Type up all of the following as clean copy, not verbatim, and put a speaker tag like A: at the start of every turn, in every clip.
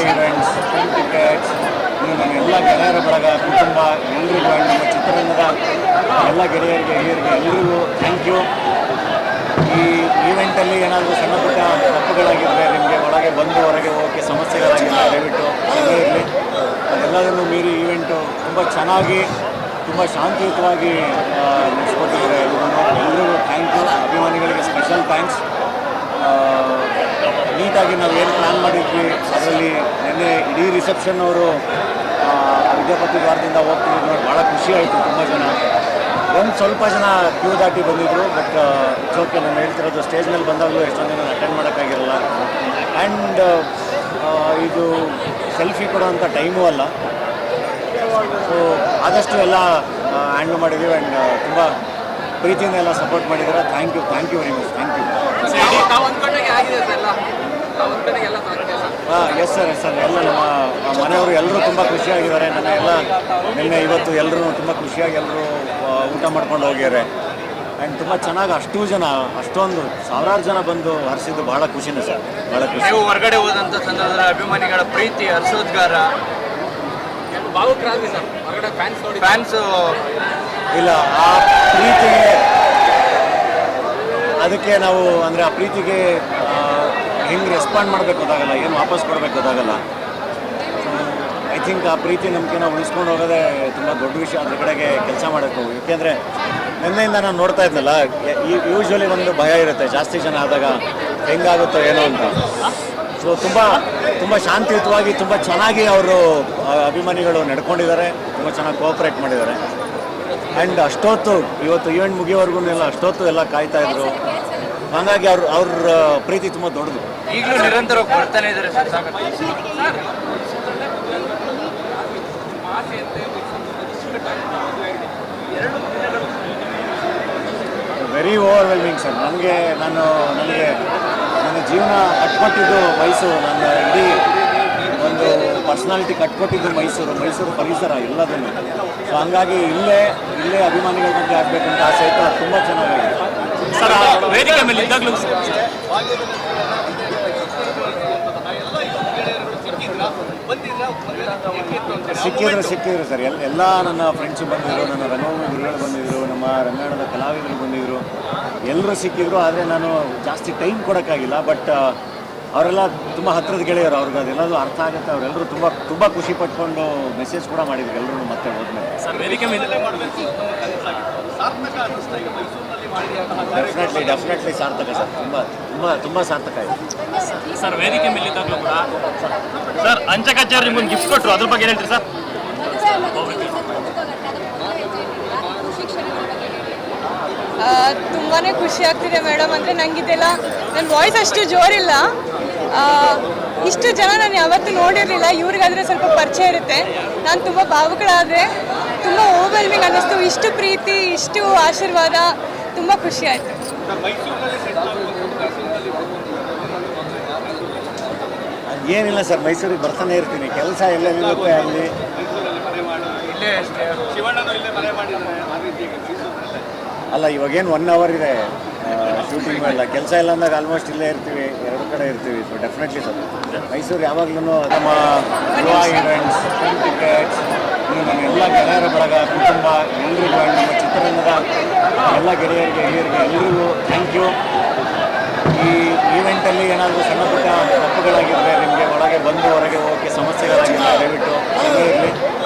A: Events, film tickets, ನನ್ನ ಎಲ್ಲ ಗೆಳೆಯರ ಬಳಗ, ಕುಟುಂಬ ಎಲ್ರಿಗೂ ಆ್ಯಂಡ್ ನಮ್ಮ ಚಿತ್ರರಂಗದ ಎಲ್ಲ ಗೆಳೆಯರಿಗೆ ಹಿರಿಯರಿಗೆ ಎಲ್ರಿಗೂ ಥ್ಯಾಂಕ್ ಯು. ಈ ಈವೆಂಟಲ್ಲಿ ಏನಾದರೂ ಸಣ್ಣ ಪುಟ್ಟ ತಪ್ಪುಗಳಾಗಿದ್ದರೆ ನಿಮಗೆ ಒಳಗೆ ಬಂದು ಹೊರಗೆ ಹೋಗೋಕ್ಕೆ ಸಮಸ್ಯೆಗಳಾಗಿದ್ದರೆ ದಯವಿಟ್ಟು ಕ್ಷಮೆ ಇರಲಿ. ಅದೆಲ್ಲದನ್ನು ಮೀರಿ ಈವೆಂಟು ತುಂಬ ಚೆನ್ನಾಗಿ ತುಂಬ ಶಾಂತಿಯುತವಾಗಿ ನಡೆಸ್ಕೊಟ್ಟಿದ್ದಾರೆ. ಎಲ್ರಿಗೂ ಥ್ಯಾಂಕ್ ಯು. ಅಭಿಮಾನಿಗಳಿಗೆ ಸ್ಪೆಷಲ್ ಥ್ಯಾಂಕ್ಸ್. ನೀಟಾಗಿ ನಾವು ಏನು ಪ್ಲ್ಯಾನ್ ಮಾಡಿದ್ವಿ ಅದರಲ್ಲಿ ನಿನ್ನೆ ಇಡೀ ರಿಸೆಪ್ಷನ್ ಅವರು ವಿದ್ಯಾಪತಿ ದ್ವಾರದಿಂದ ಹೋಗ್ತಿದ್ರು ನೋಡಿ ಭಾಳ ಖುಷಿ ಆಯಿತು. ತುಂಬ ಜನ ಒಂದು ಸ್ವಲ್ಪ ಜನ ಕ್ಯೂ ದಾಟಿ ಬಂದಿದ್ದರು. ಬಟ್ ಚೌಕೆ ನಾನು ಹೇಳ್ತಿರೋದು ಸ್ಟೇಜ್ ಮೇಲೆ ಬಂದಾಗಲೂ ಎಷ್ಟೊಂದು ಜನ ಅಟೆಂಡ್ ಮಾಡೋಕ್ಕಾಗಿರಲ್ಲ. ಆ್ಯಂಡ್ ಇದು ಸೆಲ್ಫಿ ಕೊಡೋವಂಥ ಟೈಮೂ ಅಲ್ಲ. ಸೊ ಆದಷ್ಟು ಎಲ್ಲ ಹ್ಯಾಂಡ್ಲ್ ಮಾಡಿದ್ದೀವಿ. ಆ್ಯಂಡ್ ತುಂಬ ಪ್ರೀತಿಯಿಂದ ಎಲ್ಲ ಸಪೋರ್ಟ್ ಮಾಡಿದ್ದಾರೆ. Thank you very much. Thank you. Yes sir ಎಲ್ಲ ನಮ್ಮ ಮನೆಯವರು ಎಲ್ಲರೂ ತುಂಬ ಖುಷಿಯಾಗಿದ್ದಾರೆ. ನನ್ನ ಎಲ್ಲ ನಿನ್ನೆ ಇವತ್ತು ಎಲ್ಲರೂ ತುಂಬ ಖುಷಿಯಾಗಿ ಎಲ್ಲರೂ ಊಟ ಮಾಡ್ಕೊಂಡು ಹೋಗಿದ್ದಾರೆ. ಆ್ಯಂಡ್ ತುಂಬ ಚೆನ್ನಾಗಿ ಅಷ್ಟೊಂದು ಸಾವಿರಾರು ಜನ ಬಂದು ಹರಿಸಿದ್ದು ಭಾಳ ಖುಷಿನೇ ಸರ್, ಭಾಳ ಖುಷಿ.
B: ನೀವು ಹೊರಗಡೆ ಹೋದಂಥ ಸಂದರ್ಭದಲ್ಲಿ ಅಭಿಮಾನಿಗಳ ಪ್ರೀತಿ ಹರ್ಷೋದ್ಗಾರ ಭಾವುಕರಾಗಿ ಸರ್, ಹೊರಗಡೆ ಫ್ಯಾನ್ಸು
A: ಇಲ್ಲ ಆ ಪ್ರೀತಿಗೆ ಅದಕ್ಕೆ ನಾವು ಅಂದರೆ ಆ ಪ್ರೀತಿಗೆ ಹೆಂಗೆ ರೆಸ್ಪಾಂಡ್ ಮಾಡಬೇಕು ಗೊತ್ತಾಗಲ್ಲ, ಏನು ವಾಪಸ್ ಕೊಡಬೇಕು ಗೊತ್ತಾಗಲ್ಲ. ಐ ಥಿಂಕ್ ಆ ಪ್ರೀತಿ ನಂಬಿಕೆನ ಉಳಿಸ್ಕೊಂಡು ಹೋಗೋದೇ ತುಂಬ ದೊಡ್ಡ ವಿಷಯ. ಅದ್ರ ಕಡೆಗೆ ಕೆಲಸ ಮಾಡೋಕ್ಕೆ ಏಕೆಂದರೆ ನಿನ್ನೆಯಿಂದ ನಾನು ನೋಡ್ತಾ ಇದ್ನಲ್ಲ, ಯೂಶ್ವಲಿ ಒಂದು ಭಯ ಇರುತ್ತೆ ಜಾಸ್ತಿ ಜನ ಆದಾಗ ಹೆಂಗಾಗುತ್ತೋ ಏನೋ ಅಂತ. ಸೊ ತುಂಬ ಶಾಂತಿಯುತವಾಗಿ ತುಂಬ ಚೆನ್ನಾಗಿ ಅವರು ಅಭಿಮಾನಿಗಳು ನಡ್ಕೊಂಡಿದ್ದಾರೆ, ತುಂಬ ಚೆನ್ನಾಗಿ ಕೋಆಪ್ರೇಟ್ ಮಾಡಿದ್ದಾರೆ. ಆ್ಯಂಡ್ ಅಷ್ಟೊತ್ತು ಇವತ್ತು ಈವೆಂಟ್ ಮುಗಿಯೋವರೆಗೂ ಅಷ್ಟೊತ್ತು ಎಲ್ಲ ಕಾಯ್ತಾಯಿದ್ರು. ಹಾಗಾಗಿ ಅವ್ರ ಪ್ರೀತಿ ತುಂಬ ದೊಡ್ಡದು.
B: ಈಗಲೂ ನಿರಂತರವಾಗಿ ಬರ್ತಾನೆ ಇದ್ದಾರೆ ಸರ್.
A: Very overwhelming sir. ನನಗೆ ನನ್ನ ಜೀವನ ಕಟ್ಕೊಟ್ಟಿದ್ದು ಮೈಸೂರು, ನನ್ನ ಇಡೀ ಒಂದು ಪರ್ಸ್ನಾಲಿಟಿ ಕಟ್ಕೊಟ್ಟಿದ್ದು ಮೈಸೂರು ಪರಿಸರ ಎಲ್ಲದನ್ನು. ಸೊ ಹಂಗಾಗಿ ಇಲ್ಲೇ ಅಭಿಮಾನಿಗಳ ಬಗ್ಗೆ ಆಗಬೇಕಂತ ಆಸೆ ಇತ್ತು. ಅದು ತುಂಬ ಚೆನ್ನಾಗಿದೆ
B: ಸರ್. ವೇದಿಕೆ ಮೇಲೆ ಇದ್ದಾಗಲೂ
A: ಸಿಕ್ಕಿದ್ರು ಸರ್. ಎಲ್ಲ ನನ್ನ ಫ್ರೆಂಡ್ಸು ಬಂದಿದ್ರು, ನನ್ನ ರಂಗಭೂಮಿ ಗುರುಗಳು ಬಂದಿದ್ದರು, ನಮ್ಮ ರಂಗಾಯಣದ ಕಲಾವಿದರು ಬಂದಿದ್ದರು, ಎಲ್ಲರೂ ಸಿಕ್ಕಿದ್ರು. ಆದರೆ ನಾನು ಜಾಸ್ತಿ ಟೈಮ್ ಕೊಡೋಕ್ಕಾಗಿಲ್ಲ. ಬಟ್ ಅವರೆಲ್ಲ ತುಂಬ ಹತ್ತಿರದ ಗೆಳೆಯರು, ಅವ್ರಿಗೆ ಅದೆಲ್ಲದೂ ಅರ್ಥ ಆಗುತ್ತೆ. ಅವರೆಲ್ಲರೂ ತುಂಬ ಖುಷಿ ಪಟ್ಕೊಂಡು ಮೆಸೇಜ್ ಕೂಡ ಮಾಡಿದ್ರು ಎಲ್ಲರೂ ಮತ್ತೆ ಹೋದ್ಮೇಲೆ.
B: ಸರ್ ವೇದಿಕೆ ಮೇಲೆ
A: ಡೆಫಿನೆಟ್ಲಿ ಸಾರ್ಥಕ ಸರ್. ತುಂಬ ಸಾರ್ಥಕ ಆಯಿತು
B: ಸರ್. ವೇದಿಕೆ ಮೇಲೆ ಇದ್ದಾಗಲೂ ಕೂಡ ಸರ್ ಅಂಚಕಚಾರ್ಯ ನಿಮ್ಗೊಂದು ಗಿಫ್ಟ್ ಕೊಟ್ಟರು, ಅದ್ರ ಬಗ್ಗೆ ಹೇಳ್ತೀರಿ ಸರ್?
C: ತುಂಬಾ ಖುಷಿ ಆಗ್ತಿದೆ ಮೇಡಮ್. ಅಂದರೆ ನನಗಿದೆಲ್ಲ ನನ್ನ ವಾಯ್ಸ್ ಅಷ್ಟು ಜೋರಿಲ್ಲ, ಇಷ್ಟು ಜನ ನಾನು ಯಾವತ್ತೂ ನೋಡಿರಲಿಲ್ಲ. ಇವ್ರಿಗಾದರೆ ಸ್ವಲ್ಪ ಪರಿಚಯ ಇರುತ್ತೆ. ನಾನು ತುಂಬ ಭಾವುಕಳಾದರೆ, ತುಂಬ ಓವರ್ವೆಲ್ಮಿಂಗ್ ಅನ್ನಿಸ್ತು. ಇಷ್ಟು ಪ್ರೀತಿ, ಇಷ್ಟು ಆಶೀರ್ವಾದ, ತುಂಬ ಖುಷಿ ಆಯಿತು.
A: ಏನಿಲ್ಲ ಸರ್, ಮೈಸೂರಿಗೆ ಬರ್ತಾನೆ ಇರ್ತೀನಿ. ಕೆಲಸ ಎಲ್ಲ ನಿಲ್ಲುತ್ತೆ ಅಲ್ಲಿ. ಅಲ್ಲ ಇವಾಗೇನು 1 hour ಇದೆ ಶೂಟಿಂಗ್ ಎಲ್ಲ. ಕೆಲಸ ಇಲ್ಲ ಅಂದಾಗ ಆಲ್ಮೋಸ್ಟ್ ಇಲ್ಲೇ ಇರ್ತೀವಿ, 2 ಕಡೆ ಇರ್ತೀವಿ. ಸೊ ಡೆಫಿನೆಟ್ಲಿ ಸರ್ ಮೈಸೂರು ಯಾವಾಗಲೂ ನಮ್ಮ ಈವೆಂಟ್ಸ್, ಫಿಲ್ಮ್ ಟಿಕೆಟ್ಸ್, ನನ್ನ ಎಲ್ಲ ಗೆಳೆಯರ ಬಳಗ, ಕುಟುಂಬ ಎಲ್ರಿಗೂ ಆ್ಯಂಡ್ ನಮ್ಮ ಚಿತ್ರರಂಗದ ಎಲ್ಲ ಗೆಳೆಯರಿಗೆ ಹಿರಿಯರಿಗೆ ಎಲ್ರಿಗೂ ಥ್ಯಾಂಕ್ ಯು. ಈ ಈವೆಂಟಲ್ಲಿ ಏನಾದರೂ ಸಣ್ಣ ಪುಟ್ಟ ತಪ್ಪುಗಳಾಗಿದ್ದರೆ ನಿಮಗೆ ಒಳಗೆ ಬಂದು ಹೊರಗೆ ಹೋಗೋಕ್ಕೆ ಸಮಸ್ಯೆಗಳಾಗಿದ್ದರೆ ದಯವಿಟ್ಟು ಕ್ಷಮೆ ಇರಲಿ.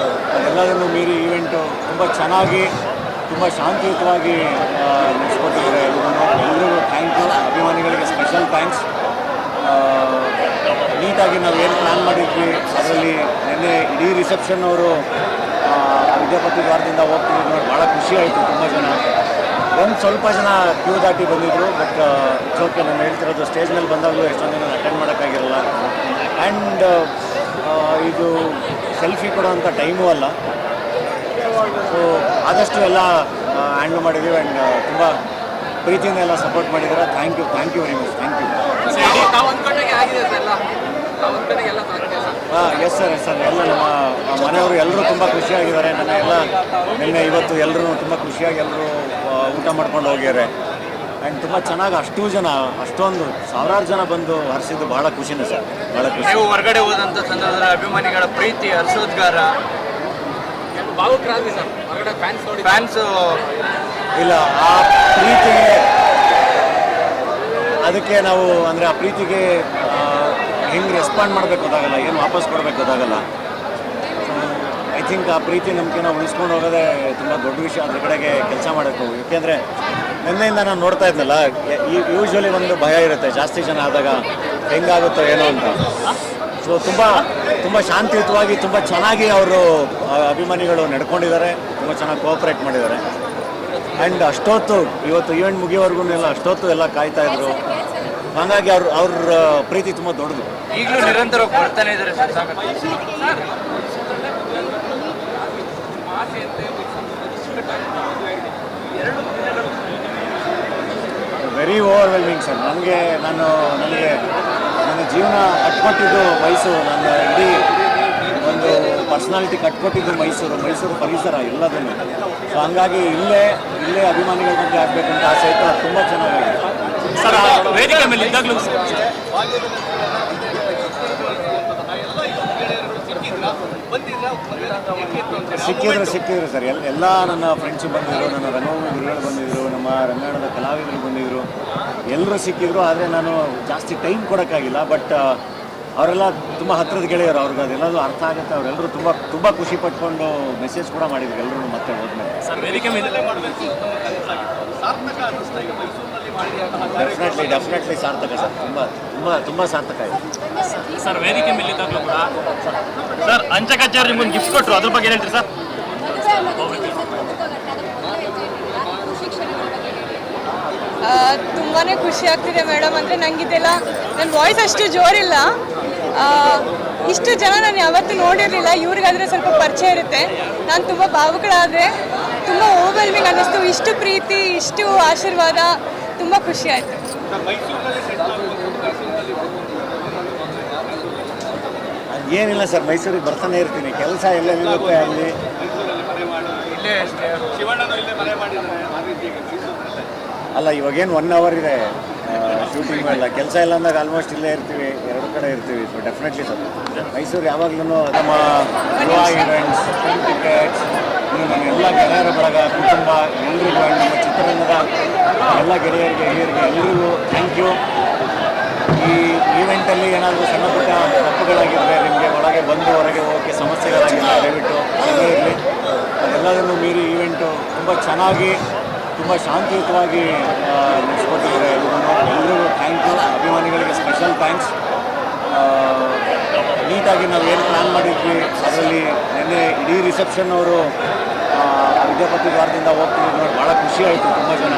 A: ಅದೆಲ್ಲದನ್ನು ಮೀರಿ ಈವೆಂಟು ತುಂಬ ಚೆನ್ನಾಗಿ ತುಂಬ ಶಾಂತಿಯುತವಾಗಿ ನಡೆಸ್ಕೊಟ್ಟಿದ್ದಾರೆ. ಎಲ್ರಿಗೂ ಥ್ಯಾಂಕ್ ಯು. ಅಭಿಮಾನಿಗಳಿಗೆ ಸ್ಪೆಷಲ್ ಥ್ಯಾಂಕ್ಸ್. ನೀಟಾಗಿ ನಾವು ಏನು ಪ್ಲ್ಯಾನ್ ಮಾಡಿದ್ವಿ ಅದರಲ್ಲಿ ನಿನ್ನೆ ಇಡೀ ರಿಸೆಪ್ಷನ್ ಅವರು ವಿದ್ಯಾಪತಿ ದ್ವಾರದಿಂದ ಹೋಗ್ತಿದ್ರು ನೋಡಿ ಭಾಳ ಖುಷಿ ಆಯಿತು. ತುಂಬ ಜನ ಒಂದು ಸ್ವಲ್ಪ ಜನ ಕ್ಯೂ ದಾಟಿ ಬಂದಿದ್ದರು. ಬಟ್ ಚೌಕೆ ನಾನು ಹೇಳ್ತಿರೋದು ಸ್ಟೇಜ್ ಮೇಲೆ ಬಂದಾಗಲೂ ಎಷ್ಟೊಂದು ಜನ ಅಟೆಂಡ್ ಮಾಡೋಕ್ಕಾಗಿರಲ್ಲ. ಆ್ಯಂಡ್ ಇದು ಸೆಲ್ಫಿ ಕೊಡೋವಂಥ ಟೈಮೂ ಅಲ್ಲ. ಸೊ ಆದಷ್ಟು ಎಲ್ಲ ಹ್ಯಾಂಡ್ಲ್ ಮಾಡಿದ್ದೀವಿ. ಆ್ಯಂಡ್ ತುಂಬ ಪ್ರೀತಿಯಿಂದ ಎಲ್ಲ ಸಪೋರ್ಟ್ ಮಾಡಿದ್ದಾರೆ. Thank you very much. Thank you. Yes sir ಎಲ್ಲ ನಮ್ಮ ಮನೆಯವರು ಎಲ್ಲರೂ ತುಂಬ ಖುಷಿಯಾಗಿದ್ದಾರೆ. ನಿನ್ನೆ ಇವತ್ತು ಎಲ್ಲರೂ ತುಂಬ ಖುಷಿಯಾಗಿ ಎಲ್ಲರೂ ಊಟ ಮಾಡ್ಕೊಂಡು ಹೋಗಿದ್ದಾರೆ. ಆ್ಯಂಡ್ ತುಂಬ ಚೆನ್ನಾಗಿ ಅಷ್ಟೊಂದು ಸಾವಿರಾರು ಜನ ಬಂದು ಹರಿಸಿದ್ದು ಭಾಳ ಖುಷಿನೇ ಸರ್, ಭಾಳ ಖುಷಿ.
D: ನೀವು ಹೊರಗಡೆ ಹೋದಂಥ ಸಂದರ್ಭದಲ್ಲಿ ಅಭಿಮಾನಿಗಳ ಪ್ರೀತಿ ಹರ್ಷೋದ್ಗಾರ ಭಾವುಕರಾಗಿ ಸರ್ ಹೊರಗಡೆ ಫ್ಯಾನ್ಸು
A: ಇಲ್ಲ, ಆ ಪ್ರೀತಿಗೆ ಅದಕ್ಕೆ ನಾವು ಅಂದರೆ ಆ ಪ್ರೀತಿಗೆ ಹೆಂಗೆ ರೆಸ್ಪಾಂಡ್ ಮಾಡಬೇಕು ಗೊತ್ತಾಗಲ್ಲ, ಏನು ವಾಪಸ್ ಕೊಡಬೇಕು ಗೊತ್ತಾಗಲ್ಲ. ಐ ಥಿಂಕ್ ಆ ಪ್ರೀತಿ ನಂಬಿಕೆನ ಉಳಿಸ್ಕೊಂಡು ಹೋಗೋದೇ ತುಂಬ ದೊಡ್ಡ ವಿಷಯ. ಅದ್ರ ಕಡೆಗೆ ಕೆಲಸ ಮಾಡಬೇಕು. ಏಕೆಂದರೆ ನಿನ್ನೆಯಿಂದ ನಾನು ನೋಡ್ತಾ ಇದ್ನಲ್ಲ, ಯೂಶ್ವಲಿ ಒಂದು ಭಯ ಇರುತ್ತೆ ಜಾಸ್ತಿ ಜನ ಆದಾಗ ಹೆಂಗಾಗುತ್ತೋ ಏನೋ ಅಂತ. ಸೊ ತುಂಬ ಶಾಂತಿಯುತವಾಗಿ ತುಂಬ ಚೆನ್ನಾಗಿ ಅವರು ಅಭಿಮಾನಿಗಳು ನಡ್ಕೊಂಡಿದ್ದಾರೆ, ತುಂಬ ಚೆನ್ನಾಗಿ ಕೋಆಪ್ರೇಟ್ ಮಾಡಿದ್ದಾರೆ. ಆ್ಯಂಡ್ ಅಷ್ಟೊತ್ತು ಇವತ್ತು ಈವೆಂಟ್ ಮುಗಿಯೋವರೆಗೂ ಅಷ್ಟೊತ್ತು ಎಲ್ಲ ಕಾಯ್ತಾ ಇದ್ರು. ಹಾಗಾಗಿ ಅವ್ರ ಪ್ರೀತಿ ತುಂಬ ದೊಡ್ಡದು.
D: ಈಗಲೂ ನಿರಂತರವಾಗಿ ಬರ್ತಾನೆ ಇದ್ದಾರೆ ಸರ್.
A: Very overwhelming sir. ನನಗೆ ನನ್ನ ಜೀವನ ಕಟ್ಕೊಟ್ಟಿದ್ದು ಮೈಸೂರು, ನನ್ನ ಇಡೀ ಒಂದು ಪರ್ಸ್ನಾಲಿಟಿ ಕಟ್ಕೊಟ್ಟಿದ್ದು ಮೈಸೂರು ಪರಿಸರ ಎಲ್ಲದನ್ನು. ಸೊ ಹಂಗಾಗಿ ಇಲ್ಲೇ ಅಭಿಮಾನಿಗಳ ಬಗ್ಗೆ ಆಗಬೇಕಂತ ಆಸೆ ಇತ್ತು. ಅದು ತುಂಬ ಚೆನ್ನಾಗಿದೆ
B: ಸರ್. ವೇದಿಕೆ ಮೇಲೆ ಇದ್ದಾಗಲೂ
A: ಸಿಕ್ಕಿದ್ರು ಸರ್. ಎಲ್ಲ ನನ್ನ ಫ್ರೆಂಡ್ಸು ಬಂದಿದ್ರು, ನನ್ನ ರಂಗಭೂಮಿ ಗುರುಗಳು ಬಂದಿದ್ರು, ನಮ್ಮ ರಂಗಾಯಣದ ಕಲಾವಿದರು ಬಂದಿದ್ರು, ಎಲ್ಲರೂ ಸಿಕ್ಕಿದ್ರು. ಆದರೆ ನಾನು ಜಾಸ್ತಿ ಟೈಮ್ ಕೊಡೋಕ್ಕಾಗಿಲ್ಲ. ಬಟ್ ಅವರೆಲ್ಲ ತುಂಬ ಹತ್ತಿರದ ಗೆಳೆಯರು, ಅವ್ರಿಗೆ ಅದೆಲ್ಲದೂ ಅರ್ಥ ಆಗುತ್ತೆ. ಅವರೆಲ್ಲರೂ ತುಂಬ ಖುಷಿ ಪಟ್ಕೊಂಡು ಮೆಸೇಜ್ ಕೂಡ ಮಾಡಿದ್ರು ಎಲ್ಲರೂ ಮತ್ತೆ ಹೋದ್ಮೇಲೆ.
B: ಸರ್ ವೇದಿಕೆ ಮೇಲೆ
A: ಡೆಫಿನೆಟ್ಲಿ ಸಾರ್ಥಕ ಸರ್. ತುಂಬ ಸಾರ್ಥಕ ಇದೆ
B: ಸರ್. ವೇದಿಕೆ ಮೇಲೆ ಇದ್ದಾಗಲೂ ಕೂಡ ಸರ್ ಅಂಚೆ ಕಚೇರಿ ನಿಮ್ಗೊಂದು ಗಿಫ್ಟ್ ಕೊಟ್ಟರು, ಅದ್ರ ಬಗ್ಗೆ ಏನು ಹೇಳ್ತೀರಿ ಸರ್?
C: ತುಂಬಾ ಖುಷಿ ಆಗ್ತಿದೆ ಮೇಡಮ್. ಅಂದರೆ ನನಗಿದೆಲ್ಲ ನನ್ನ ವಾಯ್ಸ್ ಅಷ್ಟು ಜೋರಿಲ್ಲ. ಇಷ್ಟು ಜನ ನಾನು ಯಾವತ್ತೂ ನೋಡಿರಲಿಲ್ಲ. ಇವ್ರಿಗಾದರೆ ಸ್ವಲ್ಪ ಪರಿಚಯ ಇರುತ್ತೆ. ನಾನು ತುಂಬ ಭಾವುಕಳಾದರೆ, ತುಂಬ ಓವರ್ವೆಲ್ಮಿಂಗ್ ಅನ್ನಿಸ್ತು. ಇಷ್ಟು ಪ್ರೀತಿ, ಇಷ್ಟು ಆಶೀರ್ವಾದ, ತುಂಬ ಖುಷಿ ಆಯಿತು.
A: ಏನಿಲ್ಲ ಸರ್, ಮೈಸೂರಿಗೆ ಬರ್ತಾನೆ ಇರ್ತೀನಿ. ಕೆಲಸ ಎಲ್ಲೆಲ್ಲಿರುತ್ತೆ ಅಲ್ಲಿ. ಅಲ್ಲ, ಇವಾಗೇನು 1 ಅವರ್ ಇದೆ ಶೂಟಿಂಗ್ ಎಲ್ಲ. ಕೆಲಸ ಇಲ್ಲ ಅಂದಾಗ ಆಲ್ಮೋಸ್ಟ್ ಇಲ್ಲೇ ಇರ್ತೀವಿ, 2 ಕಡೆ ಇರ್ತೀವಿ. ಸೊ ಡೆಫಿನೆಟ್ಲಿ ಸರ್, ಮೈಸೂರು ಯಾವಾಗಲೂ ನಮ್ಮ ಈವೆಂಟ್ಸ್, ಟಿಕೆಟ್ಸ್, ನನ್ನ ಎಲ್ಲ ಗೆಳೆಯರ ಬಳಗ, ಕುಟುಂಬ ಎಲ್ರಿಗೂ, ನಮ್ಮ ಚಿತ್ರರಂಗದ ಎಲ್ಲ ಗೆಳೆಯರಿಗೆ, ಹಿರಿಯರಿಗೆ ಎಲ್ರಿಗೂ ಥ್ಯಾಂಕ್ ಯು. ಈ ಈವೆಂಟಲ್ಲಿ ಏನಾದರೂ ಸಣ್ಣ ಪುಟ್ಟ ತಪ್ಪುಗಳಾಗಿದ್ದರೆ, ನಿಮಗೆ ಒಳಗೆ ಬಂದು ಹೊರಗೆ ಹೋಗೋಕ್ಕೆ ಸಮಸ್ಯೆಗಳಾಗಿದ್ದರೆ ದಯವಿಟ್ಟು ಇರಲಿ. ಅದೆಲ್ಲದನ್ನು ಮೀರಿ ಈವೆಂಟು ತುಂಬ ಚೆನ್ನಾಗಿ, ತುಂಬ ಶಾಂತಿಯುತವಾಗಿ ನಡೆಸ್ಕೊಟ್ಟಿದ್ದಾರೆ ಎಲ್ರಿಗೂ ಥ್ಯಾಂಕ್ ಯು. ಅಭಿಮಾನಿಗಳಿಗೆ ಸ್ಪೆಷಲ್ ಥ್ಯಾಂಕ್ಸ್. ನೀಟಾಗಿ ನಾವು ಏನು ಪ್ಲ್ಯಾನ್ ಮಾಡಿದ್ವಿ ಅದರಲ್ಲಿ ನಿನ್ನೆ ಇಡೀ ರಿಸೆಪ್ಷನ್ ಅವರು ವಿದ್ಯಾಪತಿ ದ್ವಾರದಿಂದ ಹೋಗ್ತಿದ್ದು ನೋಡಿ ಭಾಳ ಖುಷಿ ಆಯಿತು. ತುಂಬ ಜನ